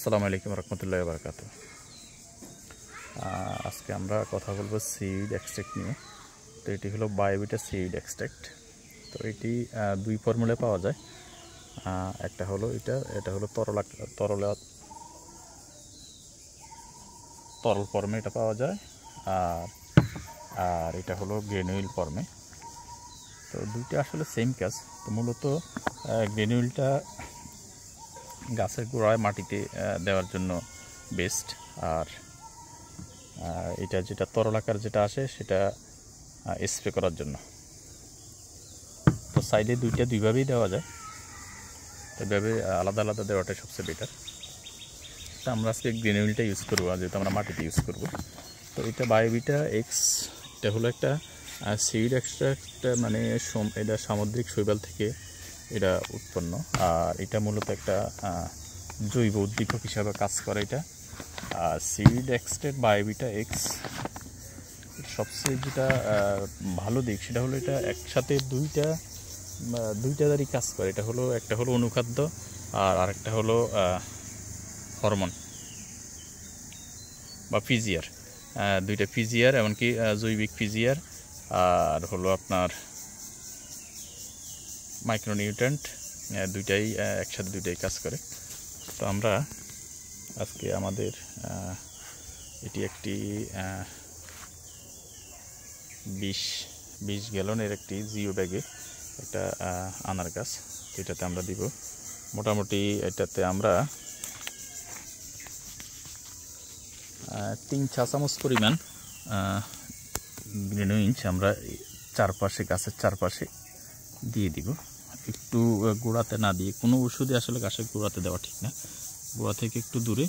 আসসালামু আলাইকুম রহমতুল্লাহি ওয়া বারাকাতুহু। আজকে আমরা কথা বলবো সিড এক্সট্রাক্ট নিয়ে। তো এটি হলো বায়োভিটা সিড এক্সট্রাক্ট। তো এটি দুই ফর্মুলায় পাওয়া যায়। একটা হলো এটা হলো তরল ফর্মে এটা পাওয়া যায়, আর এটা হলো গ্রেনুইল ফর্মে। তো দুইটা আসলে সেম কাজ। তো মূলত গ্রেনুইলটা গাছের গোড়ায় মাটিতে দেওয়ার জন্য বেস্ট, আর এটা যেটা তরল আকার যেটা আসে সেটা স্প্রে করার জন্য। তো সাইডে দুইভাবেই দেওয়া যায়, তবে আলাদা আলাদা দেওয়াটাই সবচেয়ে বেটার। তো আমরা আজকে গ্রেনুইলটা ইউজ করবো, যেহেতু আমরা মাটিতে ইউজ করব। তো এটা বায়োভিটা এক্স, এটা হলো একটা সিড এক্সট্রাক্ট, মানে এটা সামুদ্রিক শৈবাল থেকে এটা উৎপন্ন। আর এটা মূলত একটা জৈব উদ্দীপক হিসাবে কাজ করে। এটা সিড এক্সট্রাক্ট বায়োভিটা এক্স সবচেয়ে যেটা ভালো দিক সেটা হলো এটা একসাথে দুইটারই কাজ করে। একটা হলো অনুখাদ্য, আর আরেকটা হলো হরমোন বা ফিজিয়ার। দুইটা ফিজিয়ার, এমনকি জৈবিক ফিজিয়ার, আর হলো আপনার মাইক্রোনিউট্রিয়েন্ট, দুইটাই একসাথে দুইটাই কাজ করে। তো আমরা আজকে আমাদের এটি একটি 20 গ্যালনের একটি জিও ব্যাগে একটা আনার গাছ, যেটাতে আমরা দিব মোটামুটি এটাতে আমরা 3 চা চামচ পরিমাণ গ্রেনুইল আমরা গাছের চারপাশে দিয়ে দিব। একটু গোড়াতে না দিয়ে, কোনো ওষুধে আসলে গাছের গোড়াতে দেওয়া ঠিক না, গোড়া থেকে একটু দূরে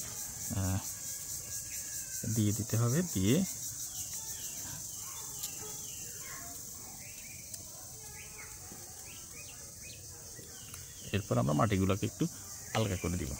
দিয়ে দিতে হবে। দিয়ে এরপর আমরা মাটিগুলোকে একটু হালকা করে দিব।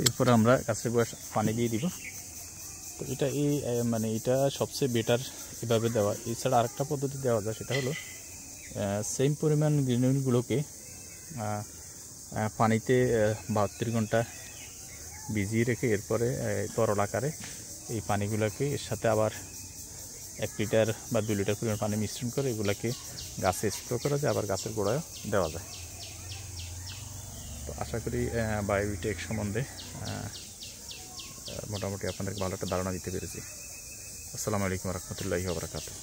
এরপরে আমরা গাছের গোড়ায় পানি দিয়ে দিব। তো এটা এটা সবচেয়ে বেটার এভাবে দেওয়া। এছাড়া আরেকটা পদ্ধতি দেওয়া যায়, সেটা হলো সেম পরিমাণ গ্রেনুইলগুলোকে পানিতে 72 ঘন্টা ভিজিয়ে রেখে এরপরে তরল আকারে এই পানিগুলোকে এর সাথে আবার 1 লিটার বা 2 লিটার পরিমাণ পানি মিশ্রণ করে এগুলোকে গাছে স্প্রে করা যায়, আবার গাছের গোড়ায় দেওয়া যায়। তো আশা করি বায়োভিটা এক্স সম্বন্ধে মোটামুটি আপনাদেরকে ভালো একটা ধারণা দিতে পেরেছি। আসসালামু আলাইকুম রহমতুল্লাহি ওয়া বারাকাতুহু।